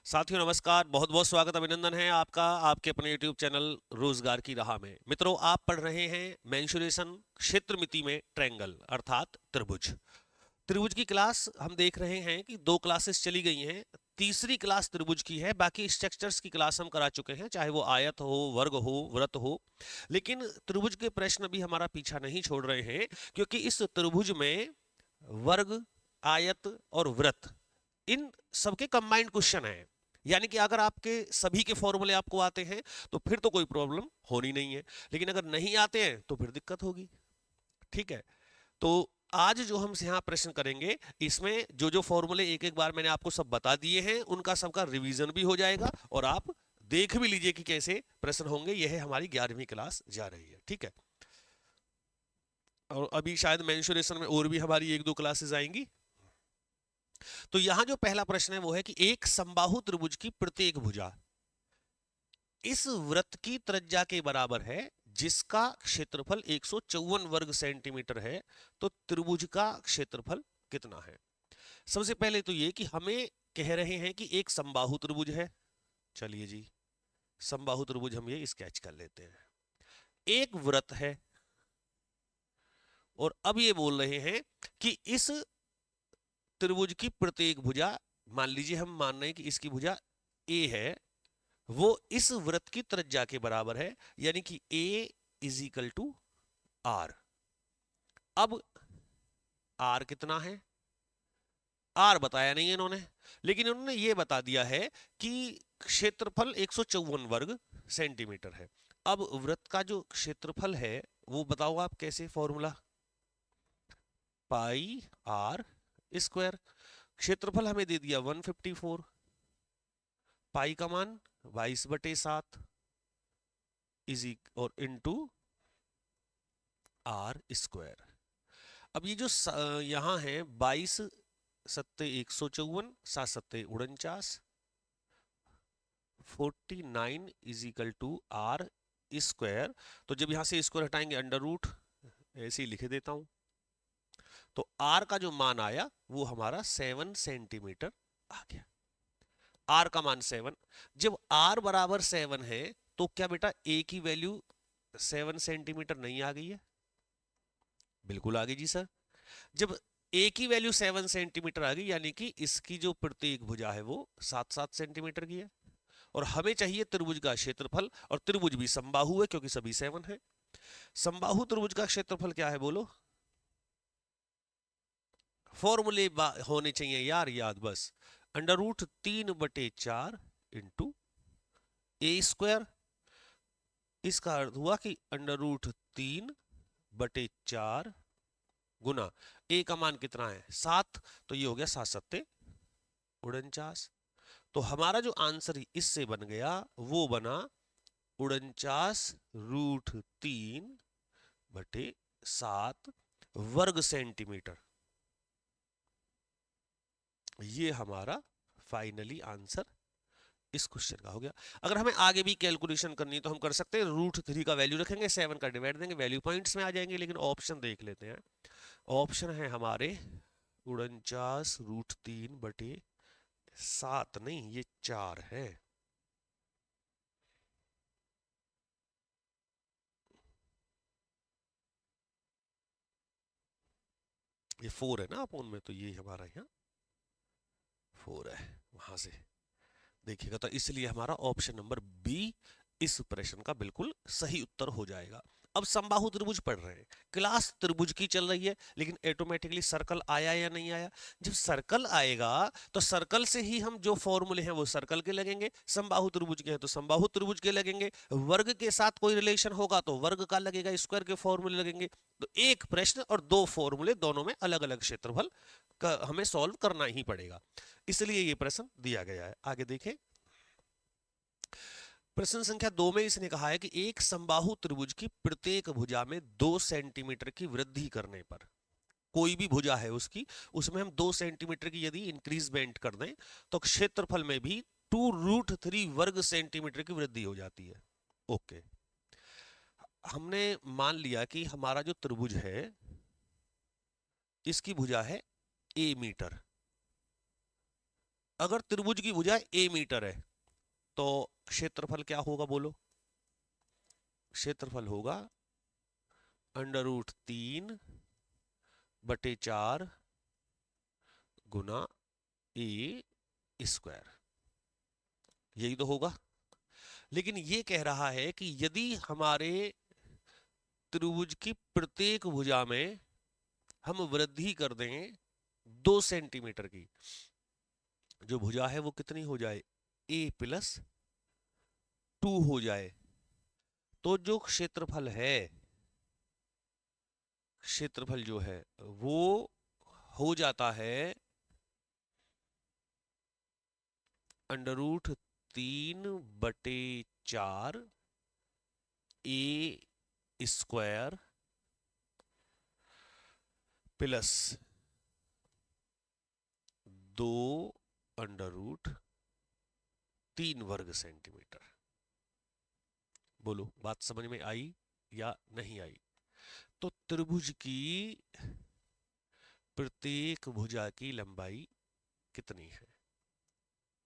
साथियों नमस्कार, बहुत बहुत स्वागत अभिनंदन है आपका आपके अपने YouTube चैनल रोजगार की राह में। मित्रों, आप पढ़ रहे हैं मेंसुरेशन क्षेत्र मिति में ट्रायंगल अर्थात त्रिभुज। त्रिभुज की क्लास हम देख रहे हैं कि दो क्लासेस चली गई हैं। तीसरी क्लास त्रिभुज की है। बाकी स्ट्रक्चर्स की क्लास हम करा चुके हैं, चाहे वो आयत हो, वर्ग हो, वृत्त हो। लेकिन त्रिभुज के प्रश्न भी हमारा पीछा नहीं छोड़ रहे हैं, क्योंकि इस त्रिभुज में वर्ग, आयत और वृत्त, इन सबके कंबाइंड क्वेश्चन है। यानी कि अगर आपके सभी के फॉर्मूले आपको आते हैं तो फिर तो कोई प्रॉब्लम होनी नहीं है, लेकिन अगर नहीं आते हैं तो फिर दिक्कत होगी। ठीक है। तो आज जो हम यहाँ प्रश्न करेंगे, इसमें जो जो फॉर्मूले एक एक बार मैंने आपको सब बता दिए हैं, उनका सबका रिवीजन भी हो जाएगा और आप देख भी लीजिए कि कैसे प्रश्न होंगे। यह हमारी 11वीं क्लास जा रही है। ठीक है। और अभी शायद मेंसुरेशन में और भी हमारी एक दो क्लासेस आएंगी। तो यहां जो पहला प्रश्न है वो है कि एक समबाहु त्रिभुज की प्रत्येक भुजा इस वृत्त की त्रिज्या के बराबर है जिसका क्षेत्रफल 154 वर्ग सेंटीमीटर है, तो त्रिभुज का क्षेत्रफल कितना है। सबसे पहले तो ये कि हमें कह रहे हैं कि एक समबाहु त्रिभुज है। चलिए जी, समबाहु त्रिभुज हम ये स्केच कर लेते हैं। एक वृत्त है और अब ये बोल रहे हैं कि इस त्रिभुज की प्रत्येक भुजा, मान लीजिए हम मान रहे हैं कि इसकी भुजा ए है, वो इस वृत्त की त्रिज्या के बराबर है, यानी कि a is equal to R. अब r कितना है, r बताया नहीं है इन्होंने, लेकिन इन्होंने ये बता दिया है कि क्षेत्रफल 154 वर्ग सेंटीमीटर है। अब वृत्त का जो क्षेत्रफल है वो बताओ आप कैसे, फॉर्मूला पाई आर स्क्वायर। क्षेत्रफल हमें दे दिया 154, पाई का मान 22/7 इज और इनटू आर स्क्वायर। अब ये जो यहां है 22 सत्ते 154, 7 सत्ते 49, 49 is equal to R square. तो जब यहां से स्क्वायर हटाएंगे अंडर रूट, ऐसे ही लिख देता हूं। तो आर का जो मान आया वो हमारा 7 सेंटीमीटर आ गया। आर का मान 7। जब आर बराबर 7 है तो क्या बेटा ए की वैल्यू 7 सेंटीमीटर नहीं आ गई है? बिल्कुल आ गई जी सर। जब ए की वैल्यू 7 सेंटीमीटर आ गई, यानी कि इसकी जो प्रत्येक भुजा है वो 7-7 सेंटीमीटर की है। और हमें चाहिए त्रिभुज का क्षेत्रफल, और त्रिभुज भी समबाहु है क्योंकि सभी 7 है। समबाहु त्रिभुज का क्षेत्रफल क्या है बोलो? फॉर्मूले होने चाहिए यार याद, बस √3/4 इंटू ए स्क्वायर। इसका अर्थ हुआ कि √3/4 गुना ए का मान कितना है 7, तो ये हो गया 7 सत्ते 49। तो हमारा जो आंसर इससे बन गया वो बना 49√3/7 वर्ग सेंटीमीटर। ये हमारा फाइनली आंसर इस क्वेश्चन का हो गया। अगर हमें आगे भी कैलकुलेशन करनी है तो हम कर सकते हैं। √3 का वैल्यू रखेंगे, 7 का डिवाइड देंगे, वैल्यू पॉइंट्स में आ जाएंगे। लेकिन ऑप्शन देख लेते हैं। ऑप्शन है हमारे 49√3/7, नहीं ये 4 है। ये 4 है ना अपोन में, तो ये हमारा यहाँ 4 है। वहां से देखिएगा तो इसलिए हमारा ऑप्शन नंबर बी इस प्रश्न का बिल्कुल सही उत्तर हो जाएगा। अब समबाहु त्रिभुज पढ़ रहे हैं, क्लास त्रिभुज की चल रही है, लेकिन ऑटोमेटिकली सर्कल आया या नहीं आया? जब सर्कल आएगा तो सर्कल से ही हम जो फॉर्मूले हैं वो सर्कल के लगेंगे, समबाहु त्रिभुज के हैं तो समबाहु त्रिभुज के लगेंगे, वर्ग के साथ कोई रिलेशन होगा तो वर्ग का लगेगा, स्क्वायर के फॉर्मूले लगेंगे। तो एक प्रश्न और दो फॉर्मूले, दोनों में अलग अलग क्षेत्रफल का हमें सॉल्व करना ही पड़ेगा, इसलिए ये प्रश्न दिया गया है। आगे देखें। प्रश्न संख्या 2 में इसने कहा है कि एक समबाहु त्रिभुज की प्रत्येक भुजा में 2 सेंटीमीटर की वृद्धि करने पर, कोई भी भुजा है उसकी, उसमें हम 2 सेंटीमीटर की यदि इंक्रीजमेंट कर दें तो क्षेत्रफल में भी 2√3 वर्ग सेंटीमीटर की वृद्धि हो जाती है। ओके। हमने मान लिया कि हमारा जो त्रिभुज है इसकी भुजा है a मीटर, अगर त्रिभुज की भुजा ए मीटर है तो क्षेत्रफल क्या होगा बोलो? क्षेत्रफल होगा √3/4 गुना ए स्क्वायर, यही तो होगा। लेकिन ये कह रहा है कि यदि हमारे त्रिभुज की प्रत्येक भुजा में हम वृद्धि कर दें 2 सेंटीमीटर की, जो भुजा है वो कितनी हो जाए? a+2 हो जाए, तो जो क्षेत्रफल है, क्षेत्रफल जो है वो हो जाता है √3/4 a² प्लस 2√3 वर्ग सेंटीमीटर। बोलो बात समझ में आई या नहीं आई? तो त्रिभुज की प्रत्येक भुजा की लंबाई कितनी है?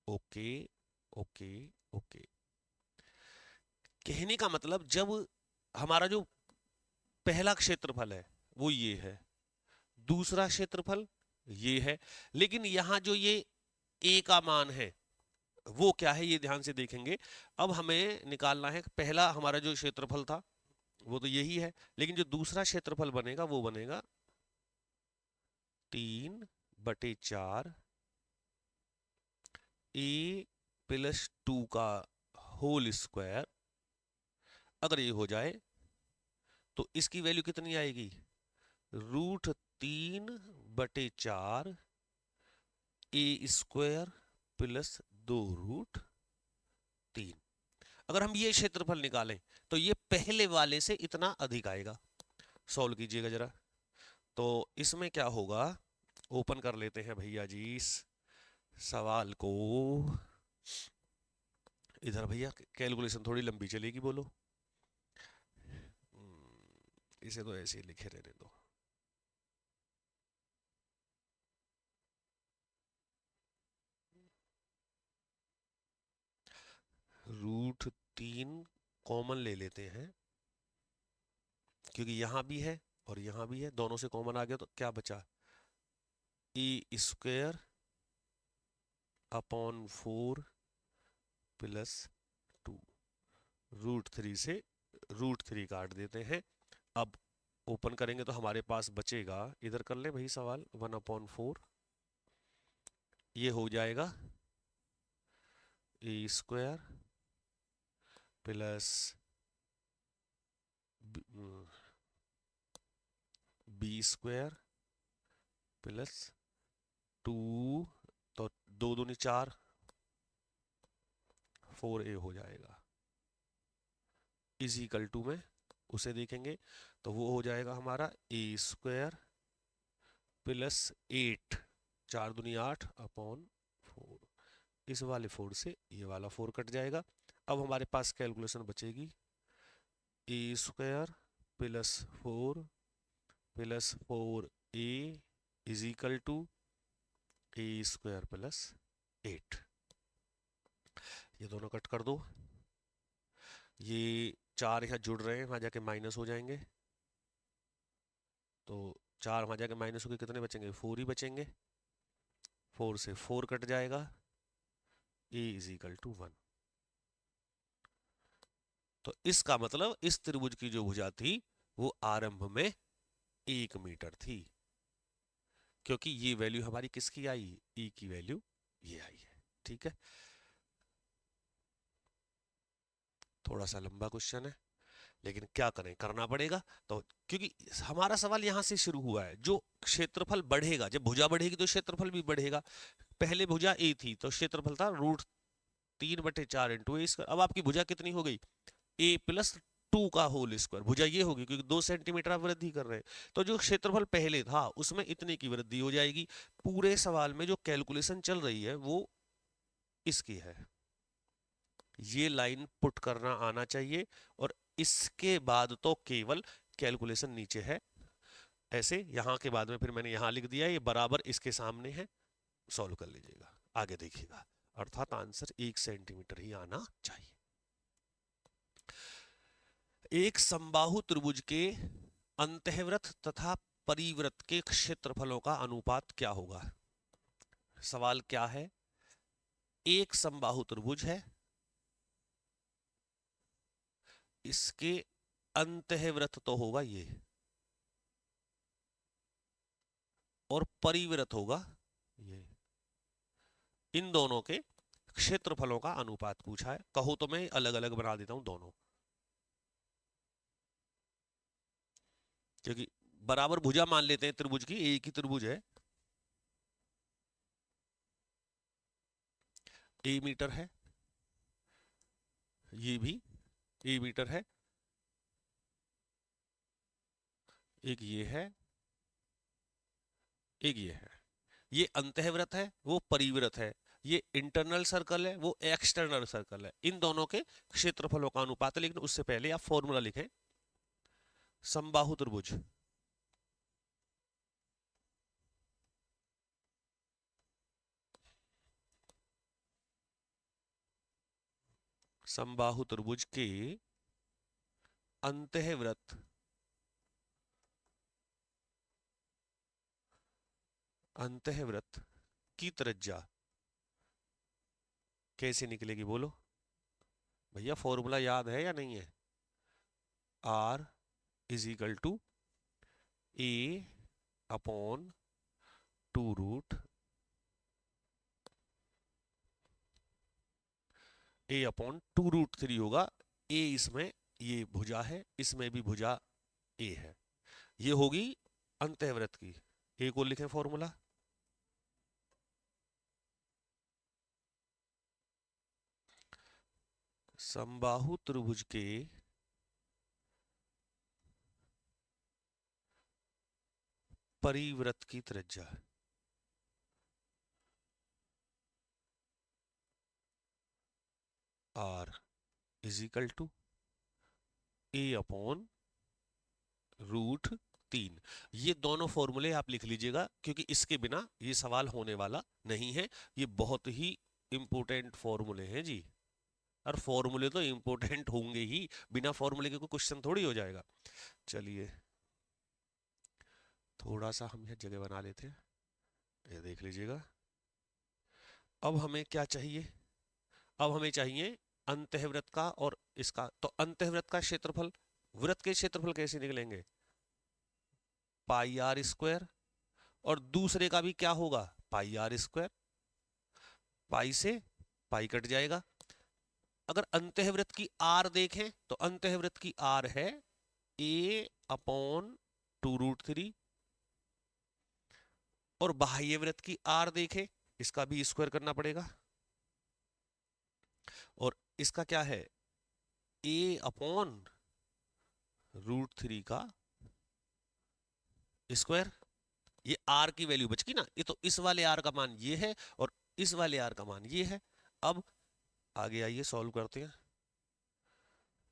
Okay okay okay. कहने का मतलब जब हमारा जो पहला क्षेत्रफल है वो ये है, दूसरा क्षेत्रफल ये है, लेकिन यहां जो ये ए का मान है वो क्या है ये ध्यान से देखेंगे। अब हमें निकालना है पहला हमारा जो क्षेत्रफल था वो तो यही है, लेकिन जो दूसरा क्षेत्रफल बनेगा वो बनेगा 3/4 a+2 का होल स्क्वायर। अगर ये हो जाए तो इसकी वैल्यू कितनी आएगी? √3/4 a² प्लस 2√3। अगर हम ये क्षेत्रफल निकालें तो ये पहले वाले से इतना अधिक आएगा। सॉल्व कीजिएगा जरा। तो इसमें क्या होगा, ओपन कर लेते हैं भैया जी इस सवाल को। इधर भैया कैलकुलेशन थोड़ी लंबी चलेगी, बोलो। इसे तो ऐसे ही लिखे रहने दो। √3 कॉमन ले लेते हैं क्योंकि यहां भी है और यहां भी है, दोनों से कॉमन आ गया तो क्या बचा? a² upon 4 plus 2। √3 से √3 काट देते हैं। अब ओपन करेंगे तो हमारे पास बचेगा, इधर कर ले भाई सवाल, 1/4 ये हो जाएगा a² प्लस b² प्लस 2, तो 2 दूनी 4, 4a हो जाएगा। इज इक्वल टू में उसे देखेंगे तो वो हो जाएगा हमारा a² प्लस 8, 4 दूनी 8 अपॉन 4। इस वाले 4 से ये वाला 4 कट जाएगा। अब हमारे पास कैलकुलेशन बचेगी a² plus 4 plus 4a is equal to a² plus 8। ये दोनों कट कर दो, ये 4 यहाँ जुड़ रहे हैं, वहां जाके माइनस हो जाएंगे, तो 4 वहां जाके माइनस होके कितने बचेंगे? 4 ही बचेंगे। 4 से 4 कट जाएगा, a इज इक्वल टू 1। तो इसका मतलब इस त्रिभुज की जो भुजा थी वो आरंभ में 1 मीटर थी, क्योंकि ये वैल्यू हमारी किसकी आई? e की वैल्यू ये आई है। ठीक है, थोड़ा सा लंबा क्वेश्चन है लेकिन क्या करें, करना पड़ेगा। तो क्योंकि हमारा सवाल यहां से शुरू हुआ है, जो क्षेत्रफल बढ़ेगा, जब भुजा बढ़ेगी तो क्षेत्रफल भी बढ़ेगा। पहले भुजा ए थी तो क्षेत्रफल था √3/4 इंटू ए स्क्वायर। अब आपकी भुजा कितनी हो गई? a+2 का होल स्क्वायर। भुजा ये होगी क्योंकि 2 सेंटीमीटर आप वृद्धि कर रहे हैं, तो जो क्षेत्रफल पहले था उसमें इतने की वृद्धि हो जाएगी। पूरे सवाल में जो कैलकुलेशन चल रही है वो इसकी है, ये लाइन पुट करना आना चाहिए, और इसके बाद तो केवल कैलकुलेशन नीचे है ऐसे। यहां के बाद में फिर मैंने यहां लिख दिया, ये बराबर इसके सामने है, सॉल्व कर लीजिएगा। आगे देखिएगा, अर्थात आंसर 1 सेंटीमीटर ही आना चाहिए। एक समबाहु त्रिभुज के अंतःवृत्त तथा परिवृत्त के क्षेत्रफलों का अनुपात क्या होगा? सवाल क्या है, एक समबाहु त्रिभुज है, इसके अंतःवृत्त तो होगा ये, और परिवृत्त होगा ये, इन दोनों के क्षेत्रफलों का अनुपात पूछा है। कहो तो मैं अलग अलग बना देता हूं दोनों, क्योंकि बराबर भुजा मान लेते हैं त्रिभुज की, एक ही त्रिभुज है, ए मीटर है, ये भी ए मीटर है, एक ये है, एक ये है, ये अंतःवृत्त है, वो परिवृत्त है, ये इंटरनल सर्कल है, वो एक्सटर्नल सर्कल है, इन दोनों के क्षेत्रफलों का अनुपात है। लेकिन उससे पहले आप फॉर्मूला लिखें, समबाहु त्रिभुज समबाहु त्रिभुज के अंतःवृत्त अंतःवृत्त की त्रिज्या कैसे निकलेगी बोलो भैया? फॉर्मूला याद है या नहीं है? R is equal to A upon 2 root A upon 2 root 3 होगा। ए इसमें ये भुजा है, इसमें भी भुजा ए है, ये होगी अंतःवृत्त की। ए को लिखें फॉर्मूला, समबाहु त्रिभुज के परिवृत्त की त्रिज्या R is equal to A upon root 3। ये दोनों फॉर्मूले आप लिख लीजिएगा, क्योंकि इसके बिना ये सवाल होने वाला नहीं है। ये बहुत ही इंपॉर्टेंट फॉर्मूले हैं जी, और फॉर्मूले तो इंपॉर्टेंट होंगे ही, बिना फॉर्मूले के कोई क्वेश्चन थोड़ी हो जाएगा। चलिए थोड़ा सा हम यह जगह बना लेते हैं, ये देख लीजिएगा। अब हमें क्या चाहिए? अब हमें चाहिए अंतःवृत्त का और इसका। तो अंतःवृत्त का क्षेत्रफल, वृत्त के क्षेत्रफल कैसे निकलेंगे? पाई आर स्क्वायर, और दूसरे का भी क्या होगा? पाई आर स्क्वायर। पाई से पाई कट जाएगा। अगर अंतःवृत्त की आर देखें तो अंतःवृत्त की आर है ए अपॉन 2 रूट 3, और बाह्यवृत्त की आर देखें, इसका भी स्क्वायर करना पड़ेगा, और इसका क्या है? ए अपॉन रूट 3 का स्क्वायर। ये आर की वैल्यू बच गई ना, ये तो इस वाले आर का मान ये है और इस वाले आर का मान ये है। अब आगे आइए सॉल्व करते हैं।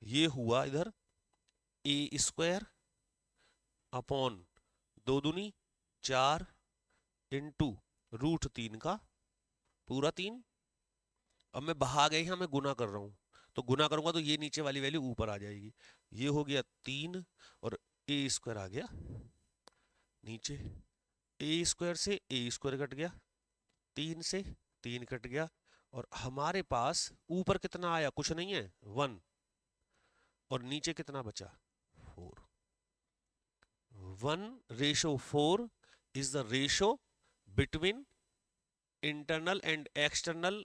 ये हुआ इधर ए स्क्वायर अपॉन 2 दूनी 4 इंटू रूट 3 का पूरा 3। अब मैं भाग गई हूं, मैं गुना कर रहा हूं, तो गुना करूंगा तो ये नीचे वाली वैल्यू ऊपर आ जाएगी। ये हो गया 3, और ए स्क्वायर आ गया नीचे। ए स्क्वायर से ए स्क्वायर कट गया, 3 से 3 कट गया, और हमारे पास ऊपर कितना आया? कुछ नहीं है, 1, और नीचे कितना बचा? 4। 1:4 is the ratio between internal and external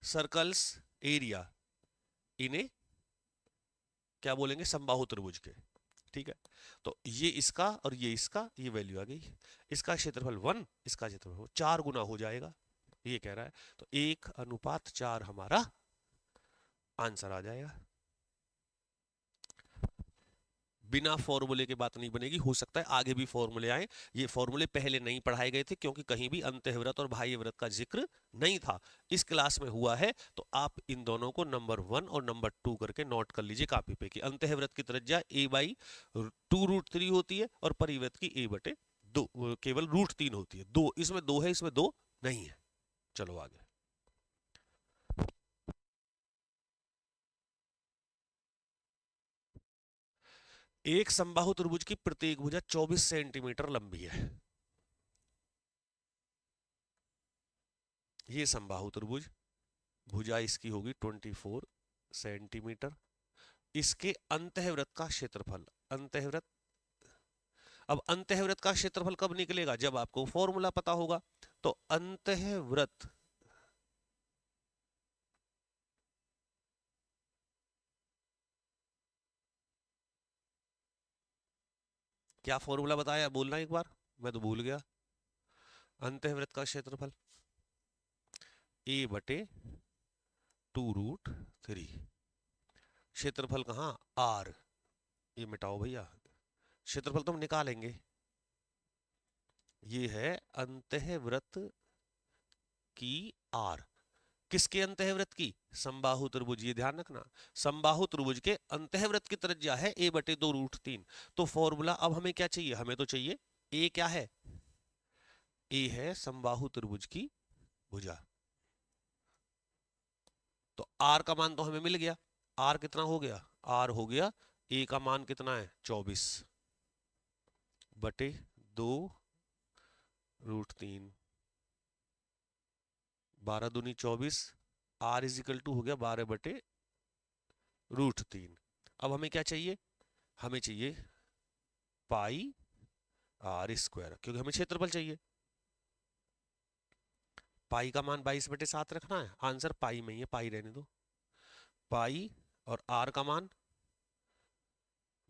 circles area in a, क्या बोलेंगे, समबाहु त्रिभुज के। ठीक है, तो ये इसका और ये इसका, ये वैल्यू आ गई। इसका क्षेत्रफल 1, इसका क्षेत्रफल 4 गुना हो जाएगा, ये कह रहा है। तो 1:4 हमारा आंसर आ जाएगा। बिना फॉर्मूले के बात नहीं बनेगी, हो सकता है आगे भी फॉर्मूले आए। ये फॉर्मूले पहले नहीं पढ़ाए गए थे, क्योंकि कहीं भी अंतःवृत्त और बाह्यवृत्त का जिक्र नहीं था। इस क्लास में हुआ है, तो आप इन दोनों को नंबर 1 और नंबर 2 करके नोट कर लीजिए कापी पे, कि अंतःवृत्त की त्रिज्या a/2 रूट 3 होती है, और परिवृत्त की a/2 केवल रूट 3 होती है। 2 इसमें 2 है, इसमें 2 नहीं है। चलो आगे। एक समबाहु त्रिभुज की प्रत्येक भुजा 24 सेंटीमीटर लंबी है। ये समबाहु त्रिभुज, भुजा इसकी होगी 24 सेंटीमीटर। इसके अंतःवृत्त का क्षेत्रफल, अंतःवृत्त, अब अंतःवृत्त का क्षेत्रफल कब निकलेगा, जब आपको फॉर्मूला पता होगा। तो अंतःवृत्त क्या फॉर्मूला बताया, बोलना एक बार, मैं तो भूल गया। अंतःवृत्त का क्षेत्रफल a/2√3। क्षेत्रफल कहाँ, r, ये मिटाओ भैया, क्षेत्रफल तो हम निकालेंगे। ये है अंतःवृत्त की r, किसके अंतःवृत्त की, समबाहु त्रिभुज, ये ध्यान रखना। समबाहु त्रिभुज के अंतःवृत्त की त्रिज्या है a/2√3। तो फॉर्मूला अब हमें क्या चाहिए, हमें तो चाहिए a, क्या है, a है समबाहु त्रिभुज की भुजा। तो r का मान तो हमें मिल गया। r कितना हो गया, r हो गया, a का मान कितना है 24/2√3, 12 दूनी 24, r = हो गया 12/√3। अब हमें क्या चाहिए, हमें चाहिए पाई r स्क्वायर, क्योंकि हमें क्षेत्रफल चाहिए। पाई का मान 22/7 रखना है, आंसर पाई में ही है, पाई रहने दो। पाई और r का मान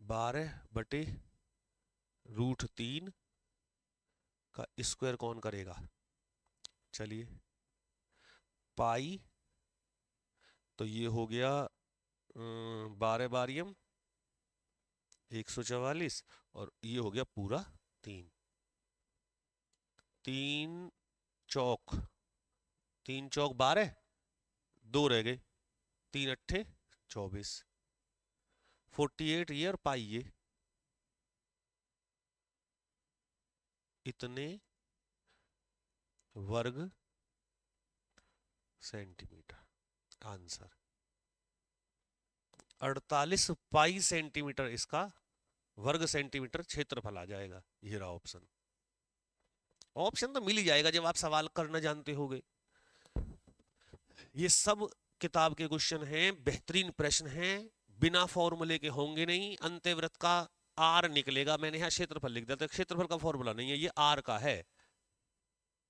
12/√3 का स्क्वायर कौन करेगा, चलिए। पाई तो ये हो गया 12 बारियम 144, और ये हो गया पूरा 3, 3 चौक 12, 2 रह गए, 3 × 8 = 24, 48 ये और पाई ये, इतने वर्ग सेंटीमीटर। आंसर 48 पाई सेंटीमीटर इसका वर्ग सेंटीमीटर क्षेत्रफल आ जाएगा। ये रहा ऑप्शन। ऑप्शन तो मिल ही जाएगा जब आप सवाल करना जानते होगे। ये सब किताब के क्वेश्चन हैं, बेहतरीन प्रश्न हैं, बिना फॉर्मूले के होंगे नहीं। अंत्यवृत्त का आर निकलेगा, मैंने यहां क्षेत्रफल लिख दिया, तो क्षेत्रफल का फॉर्मूला नहीं है, ये आर का है,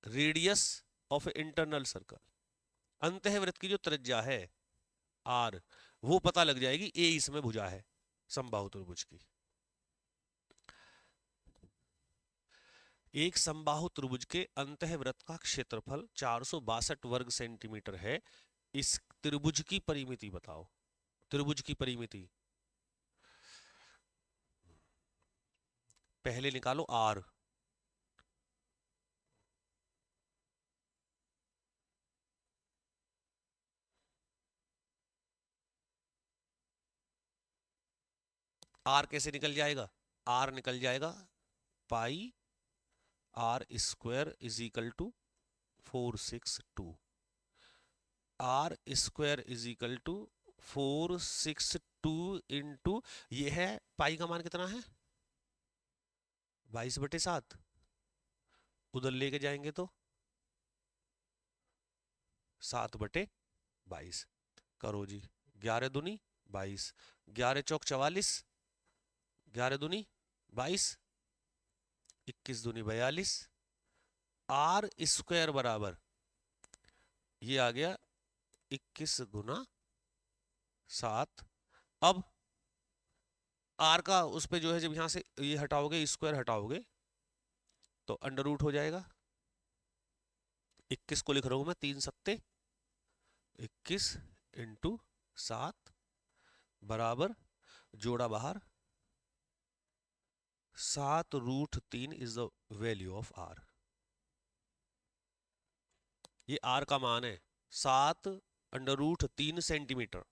रेडियस ऑफ इंटरनल सर्कल। अंतःवृत्त की जो त्रिज्या है आर, वो पता लग जाएगी, ए इसमें भुजा है समबाहु त्रिभुज की। एक समबाहु त्रिभुज के अंतःवृत्त का क्षेत्रफल 462 वर्ग सेंटीमीटर है। इस त्रिभुज की परिमिति बताओ, त्रिभुज की परिमिति पहले निकालो आर, आर कैसे निकल जाएगा, आर निकल जाएगा pi R square = 462, R square = 462 into, ये है पाई का मान कितना है 22/7, उधर लेके जाएंगे तो 7/22, करो जी, 11 दूनी 22, 11 चौक 44, 11 दूनी 22, 21 दूनी 42, आर स्क्वायर बराबर ये आ गया 21 गुना 7। अब आर का उस पे जो है, जब यहां से ये हटाओगे, स्क्वायर हटाओगे, तो अंडर रूट हो जाएगा। 21 को लिख रहा हूं मैं 3 × 7 = 21 इंटू 7 बराबर, जोड़ा बाहर, 7√3 is the value of R. ये आर का मान है 7√3 सेंटीमीटर।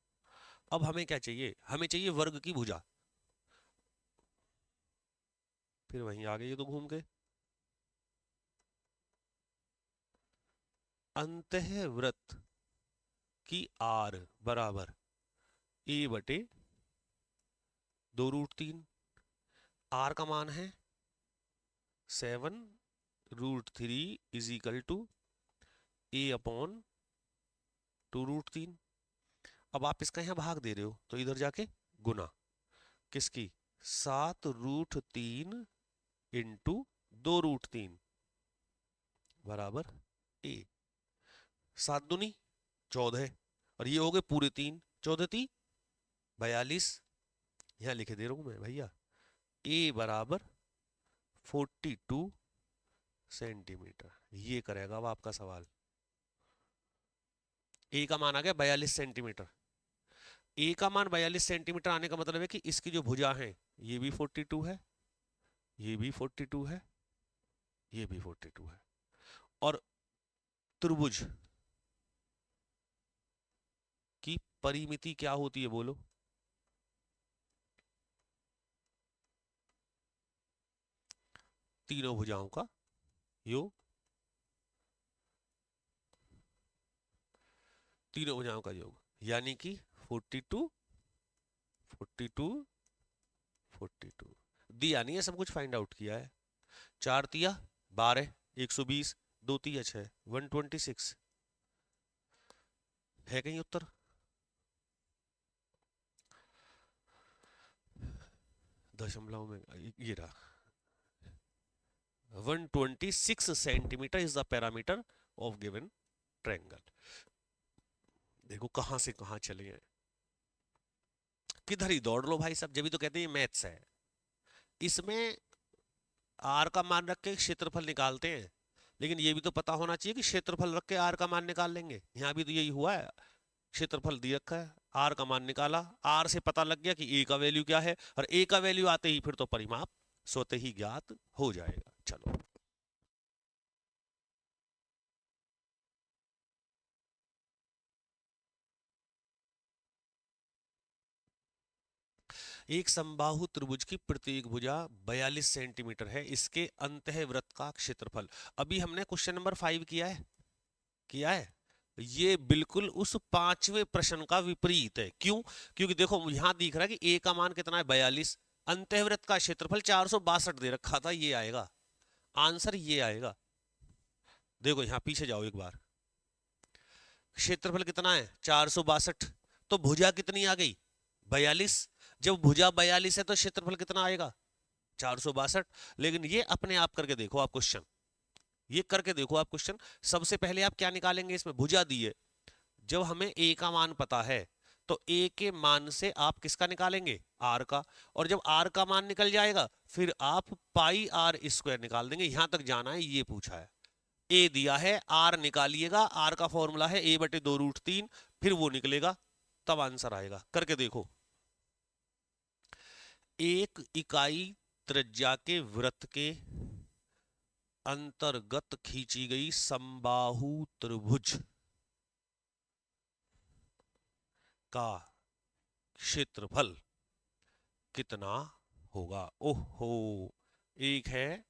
अब हमें क्या चाहिए, हमें चाहिए वर्ग की भुजा। फिर वहीं आ गए ये तो घूम के, अंतःवृत्त की आर बराबर ए बटे 2√3। आर का मान है 7√3 is equal to A upon 2√3। अब आप इसका यहाँ भाग दे रहे हो तो इधर जाके गुना किसकी 7√3 इंटू 2√3 बराबर ए। 7 दूनी 14 और ये हो गए पूरे 3, 14 × 3 = 42। यहाँ लिखे दे रहा हूं मैं भैया ए बराबर 42 सेंटीमीटर। ये करेगा अब आपका सवाल। ए का मान आ गया 42 सेंटीमीटर। ए का मान 42 सेंटीमीटर आने का मतलब है कि इसकी जो भुजा है ये भी 42 है, ये भी 42 है, ये भी 42 है। और त्रिभुज की परिमिति क्या होती है बोलो? तीनों भुजाओं का योग, तीनों भुजाओं का योग, यानी कि 42 42 42। दिया नहीं है, सब कुछ फाइंड आउट किया है। 4 तिया 12, 120, 2 तिया 6, 126 है कहीं उत्तर? दशमलव में ये रहा 126 centimetre is the parameter of given triangle. देखो कहां से कहां चले हैं, किधर ही दौड़ लो भाई साहब, जब भी तो कहते हैं मैथ्स है। इसमें आर का मान रख के क्षेत्रफल निकालते हैं, लेकिन ये भी तो पता होना चाहिए कि क्षेत्रफल रख के आर का मान निकाल लेंगे। यहाँ भी तो यही हुआ है, क्षेत्रफल दिया रखा है, आर का मान निकाला, आर से पता लग गया कि ए का वैल्यू क्या है, और ए का वैल्यू आते ही फिर तो परिमाप स्वतः ही ज्ञात हो जाएगा। चलो एक समबाहु त्रिभुज की प्रत्येक भुजा 42 सेंटीमीटर है, इसके अंतःवृत्त का क्षेत्रफल। अभी हमने क्वेश्चन नंबर 5 किया है। ये बिल्कुल उस 5वें प्रश्न का विपरीत है। क्यों? क्योंकि देखो यहां दिख रहा है कि ए का मान कितना है 42, अंतःवृत्त का क्षेत्रफल 462 दे रखा था, ये आएगा आंसर, ये आएगा। देखो यहां पीछे जाओ एक बार, क्षेत्रफल कितना है 462, तो भुजा कितनी आ गई 42। जब भुजा 42 है तो क्षेत्रफल कितना आएगा 462। लेकिन ये अपने आप करके देखो आप क्वेश्चन, ये करके देखो आप क्वेश्चन। सबसे पहले आप क्या निकालेंगे, इसमें भुजा दी है, जब हमें ए का मान पता है तो ए के मान से आप किसका निकालेंगे आर का, और जब आर का मान निकल जाएगा फिर आप पाई आर स्क्वायर निकाल देंगे। यहां तक जाना है, ये पूछा है। ए दिया है, आर निकालिएगा, आर का फॉर्मूला है ए बटे 2√3, फिर वो निकलेगा तब आंसर आएगा। करके देखो, एक इकाई त्रिज्या के वृत्त के अंतर्गत खींची गई समबाहु त्रिभुज का क्षेत्रफल कितना होगा? ओहो, एक है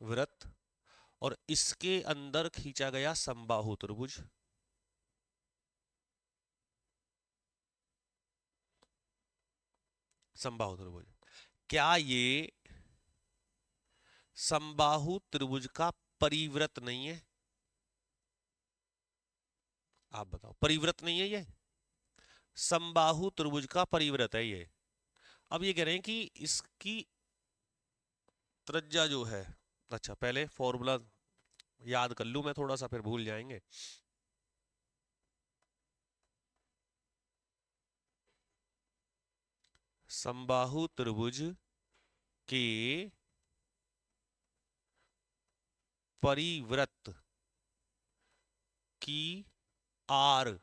वृत्त और इसके अंदर खींचा गया समबाहु त्रिभुज, समबाहु त्रिभुज, क्या ये समबाहु त्रिभुज का परिवृत्त नहीं है? आप बताओ, परिवृत्त नहीं है ये? समबाहु त्रिभुज का परिवृत्त है ये। अब ये कह रहे हैं कि इसकी त्रिज्या जो है, अच्छा पहले फॉर्मूला याद कर लूं मैं थोड़ा सा, फिर भूल जाएंगे। समबाहु त्रिभुज के परिवृत्त की आर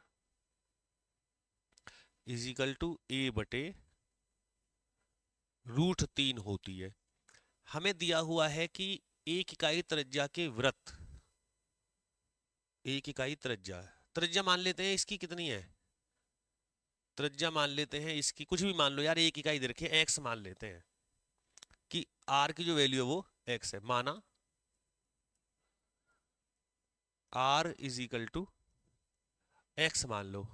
इज इक्वल टू ए बटे √3 होती है। हमें दिया हुआ है कि एक इकाई त्रिज्या के वृत्त, एक इकाई त्रिज्या, त्रिज्या मान लेते हैं इसकी कितनी है, त्रिज्या मान लेते हैं इसकी, कुछ भी मान लो यार, एक इकाई दे रखी है, एक्स मान लेते हैं कि आर की जो वैल्यू है वो एक्स है, माना R is equal to X मान लो।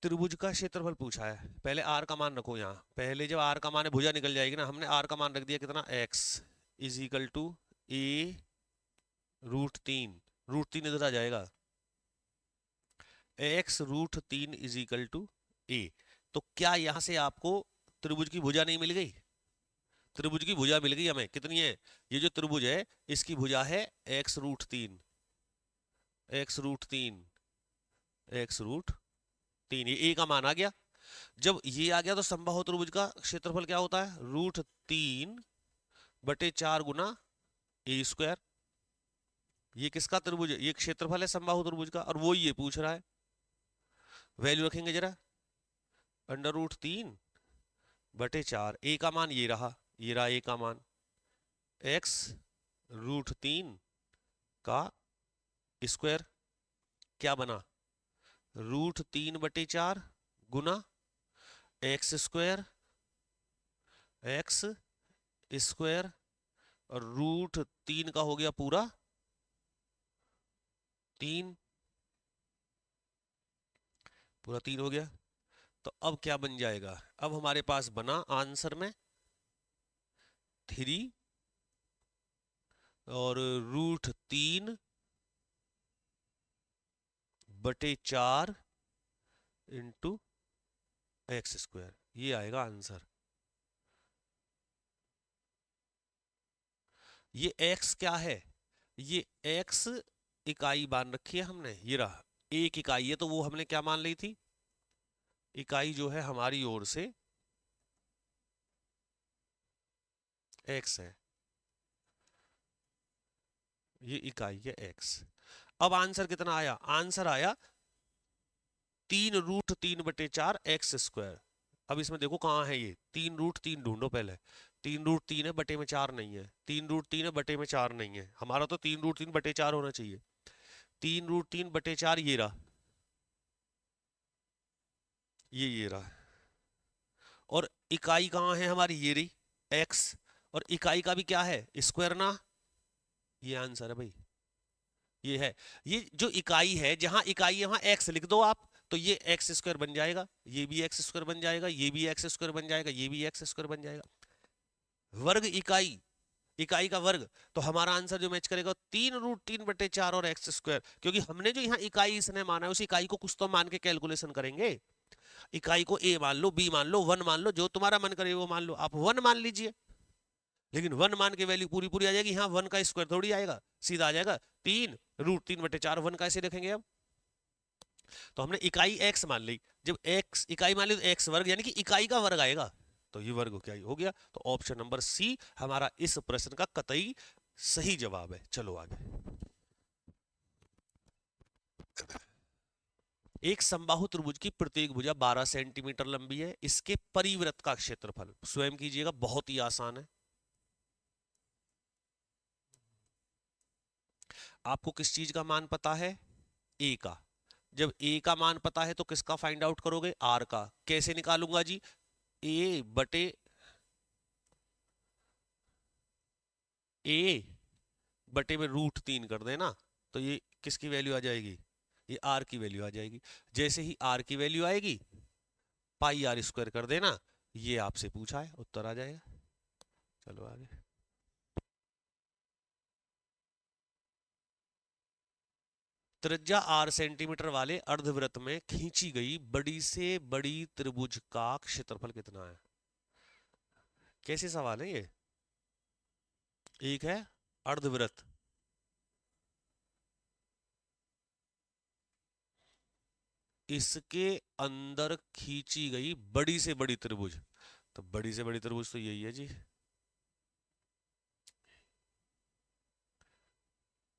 त्रिभुज का क्षेत्रफल पूछा है, पहले आर का मान रखो यहाँ, पहले जब आर का मान है भुजा निकल जाएगी ना, हमने आर का मान रख दिया कितना, एक्स इज इक्वल टू ए √3, √3 इधर आ जाएगा, एक्स √3 इज इक्वल टू ए। तो क्या यहां से आपको त्रिभुज की भुजा नहीं मिल गई? त्रिभुज की भुजा मिल गई हमें, कितनी है, ये जो त्रिभुज है इसकी भुजा है x√3, x√3, x√3, ये ए का मान आ गया। जब ये आ गया तो समबाहु त्रिभुज का क्षेत्रफल क्या होता है, √3/4 गुना a²। ये किसका त्रिभुज है, ये क्षेत्रफल है समबाहु त्रिभुज का, और वो ये पूछ रहा है। वैल्यू रखेंगे जरा, √3/4, ए का मान ये रहा ए का मान, x√3 का स्क्वायर क्या बना, √3/4 गुना x² और √3 का हो गया पूरा 3, पूरा 3 हो गया। तो अब क्या बन जाएगा, अब हमारे पास बना आंसर में 3 और √3/4 इंटू x², ये आएगा आंसर। ये x क्या है, ये x इकाई मान रखी है हमने, ये रहा एक इकाई है, तो वो हमने क्या मान ली थी, इकाई जो है हमारी ओर से x है, ये इकाई है x। अब आंसर कितना आया, आंसर आया 3√3/4 x²। अब इसमें देखो कहाँ है ये, 3√3 ढूंढो पहले, 3√3 है, बटे में 4 नहीं है, 3√3 है, बटे में 4 नहीं है, हमारा तो 3√3/4 होना चाहिए। 3√3/4 ये रहा, ये रहा, और इकाई कहाँ है हमारी, ये रही x, और इकाई का भी क्या है, स्क्वायर ना, ये आंसर है भाई, ये है। ये जो इकाई है, जहां इकाई है वहां x लिख दो आप, तो ये x² बन जाएगा, ये भी x² बन जाएगा, ये भी x² बन जाएगा, ये भी x² बन जाएगा। वर्ग इकाई, इकाई का वर्ग, तो हमारा आंसर जो मैच करेगा 3√3/4 और x², क्योंकि हमने जो यहाँ इकाई इसने माना है, उस इकाई को कुछ तो मान के कैलकुलेशन करेंगे। इकाई को a मान लो, b मान लो, 1 मान लो, जो तुम्हारा मन करे वो मान लो, आप 1 मान लीजिए, लेकिन 1 मान के वैल्यू पूरी पूरी आ जाएगी, यहाँ 1 का स्क्वायर थोड़ी आएगा, सीधा आ जाएगा 3√3/4, 1 कैसे लिखेंगे अब, तो हमने इकाई x मान ली, जब x इकाई मान ली तो x वर्ग, यानी कि इकाई का वर्ग आएगा, तो ये वर्ग क्या हो गया, तो ऑप्शन नंबर सी हमारा इस प्रश्न का कतई सही जवाब है। चलो आगे, एक समबाहु त्रिभुज की प्रत्येक भुजा 12 सेंटीमीटर लंबी है, इसके परिवृत्त का क्षेत्रफल स्वयं कीजिएगा, बहुत ही आसान है। आपको किस चीज का मान पता है, a का, जब a का मान पता है तो किसका फाइंड आउट करोगे, r का। कैसे निकालूंगा जी, a बटे में √3 कर देना, तो ये किसकी वैल्यू आ जाएगी, ये r की वैल्यू आ जाएगी। जैसे ही r की वैल्यू आएगी, πr² कर देना, ये आपसे पूछा है, उत्तर आ जाएगा। चलो आगे, त्रिज्या r सेंटीमीटर वाले अर्धवृत्त में खींची गई बड़ी से बड़ी त्रिभुज का क्षेत्रफल कितना है। कैसे सवाल है ये, एक है अर्धवृत्त, इसके अंदर खींची गई बड़ी से बड़ी त्रिभुज, तो बड़ी से बड़ी त्रिभुज तो यही है जी,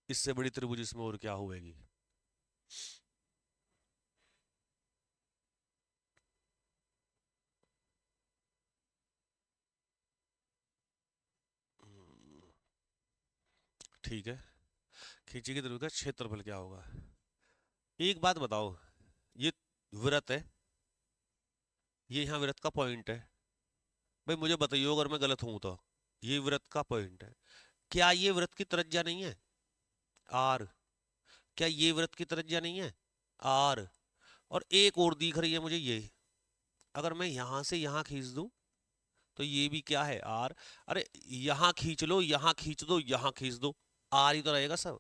इससे बड़ी त्रिभुज इसमें और क्या होगी। ठीक है, खींची गई त्रिभुज का क्षेत्रफल क्या होगा। एक बात बताओ, ये वृत्त है, ये यहाँ वृत्त का पॉइंट है, भाई मुझे बताइए अगर मैं गलत हूं तो, ये वृत्त का पॉइंट है, क्या ये वृत्त की त्रिज्या नहीं है, आर, क्या ये वृत्त की त्रिज्या नहीं है आर? और एक और दिख रही है मुझे ये, अगर मैं यहां से यहां खींच दूं तो ये भी क्या है आर। अरे यहां खींच लो, यहां खींच दो, यहां खींच दो, आर ही तो रहेगा सब।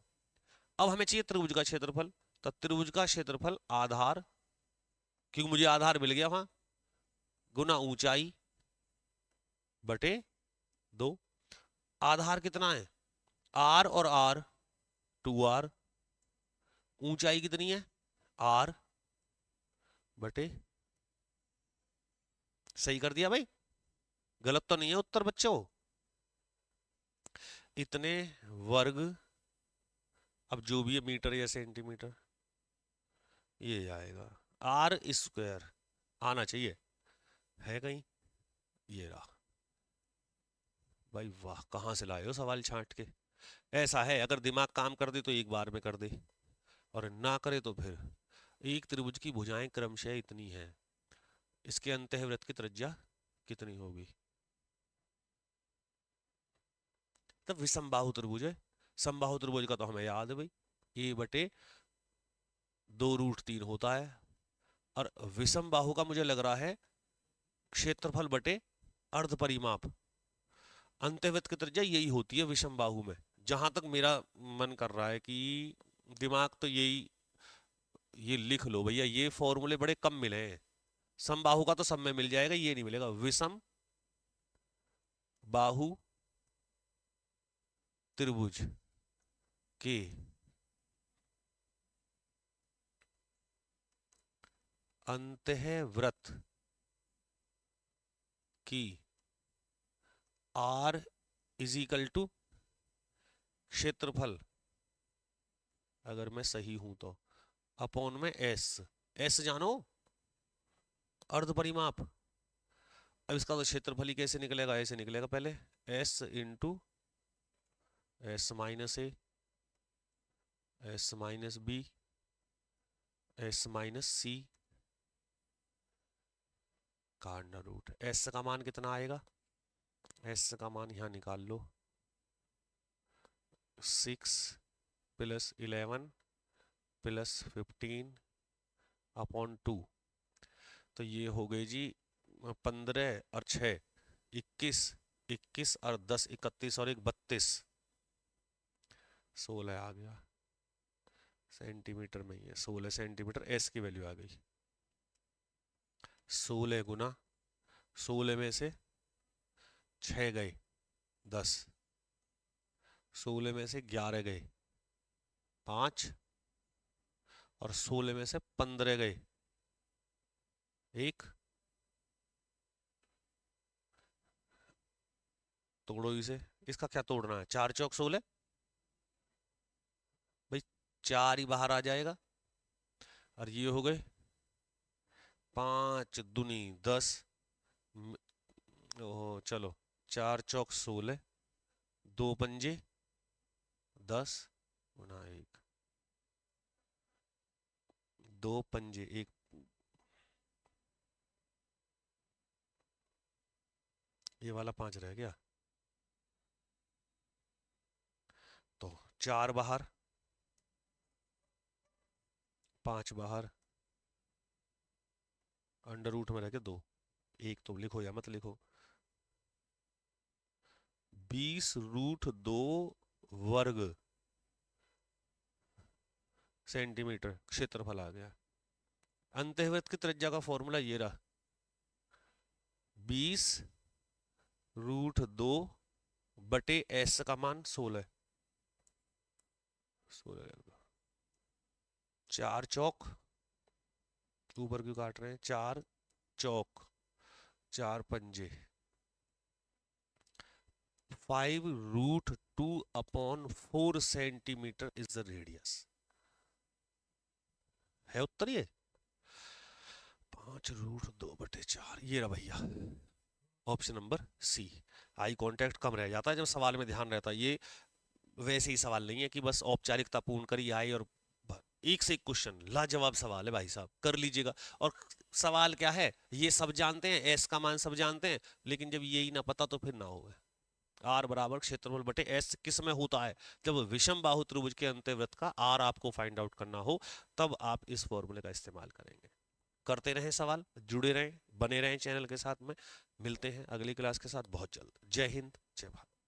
अब हमें चाहिए त्रिभुज का क्षेत्रफल, तो त्रिभुज का क्षेत्रफल आधार, क्योंकि मुझे आधार मिल गया वहां, गुना ऊंचाई बटे 2। आधार कितना है आर, और आर 2r, ऊंचाई कितनी है आर बटे, सही कर दिया भाई, गलत तो नहीं है उत्तर बच्चों। इतने वर्ग, अब जो भी है मीटर या सेंटीमीटर, ये आएगा आर स्क्वायर, आना चाहिए, है कहीं, ये रहा। भाई वाह, कहाँ से लाए हो सवाल छांट के। ऐसा है, अगर दिमाग काम कर दे तो एक बार में कर दे, और ना करे तो फिर। एक त्रिभुज की भुजाएं क्रमशः इतनी हैं, इसके अंतःवृत्त की त्रिज्या कितनी होगी? तब विषमबाहु त्रिभुज है, समबाहु त्रिभुज का तो हमें याद है भाई, ए बटे 2√3 होता है। और विषम बाहु का मुझे लग रहा है क्षेत्रफल बटे अर्ध परिमाप, अंतःवृत्त की त्रिज्या यही होती है विषम बाहु में, जहां तक मेरा मन कर रहा है कि दिमाग तो यही, ये लिख लो भैया, ये फॉर्मूले बड़े कम मिले हैं। समबाहु का तो सब में मिल जाएगा, ये नहीं मिलेगा। विषम बाहु त्रिभुज के अंतःवृत्त की R इज इक्वल टू क्षेत्रफल, अगर मैं सही हूं तो, अपॉन में S। S जानो, अर्ध परिमाप। अब इसका तो क्षेत्रफल ही कैसे निकलेगा, ऐसे निकलेगा पहले, S into S minus A, S minus B, S minus C का अंडर रूट। S का मान कितना आएगा, S का मान यहां निकाल लो, 6 प्लस 11 प्लस 15 अपॉन 2, तो ये हो गई जी 15 और 6 21, 21 और 10 31 और 1 32, 16 आ गया, सेंटीमीटर में ही है, 16 सेंटीमीटर। एस की वैल्यू आ गई 16 गुना 16 में से 6 गए 10, 16 में से 11 गए 5, और 16 में से 15 गए 1, तोड़ो इसे, इसका क्या तोड़ना है, 4 चौक 16 भाई, 4 ही बाहर आ जाएगा, और ये हो गए 5 दूनी 10, ओहो चलो, 4 चौक 16, 2 पंजे 10 गुना 1, 2 पंजे 1, ये वाला 5 रह गया, तो 4 बाहर 5 बाहर, अंडर रूट में रह गया 2, 1 तो लिखो या मत लिखो, 20√2 वर्ग सेंटीमीटर क्षेत्रफल आ गया। अंतःवृत्त की त्रिज्या का फॉर्मूला ये रहा, 20√2 बटे S का मान 16, 4 चौक, ऊपर क्यों काट रहे हैं, 4 चौक 4 पंजे, 5√2 upon 4 centimetre is the radius, है उत्तर ये 5√2 बटे 4, ये रहा भैया option number C. Eye contact कम रह जाता है जब सवाल में ध्यान रहता है, ये वैसे ही सवाल नहीं है कि बस औपचारिकता पूर्ण करी आए, और एक से एक क्वेश्चन लाजवाब सवाल है भाई साहब, कर लीजिएगा। और सवाल क्या है, ये सब जानते हैं, एस का मान सब जानते हैं, लेकिन जब यही ना पता तो फिर ना होगा, आर बराबर क्षेत्रफल बटे एस किस में होता है? जब विषम बाहु त्रिभुज के अंतर्वृत्त का आर आपको फाइंड आउट करना हो तब आप इस फॉर्मूले का इस्तेमाल करेंगे। करते रहें सवाल, जुड़े रहें, बने रहें चैनल के साथ में। मिलते हैं अगली क्लास के साथ बहुत जल्द। जय हिंद, जय भारत।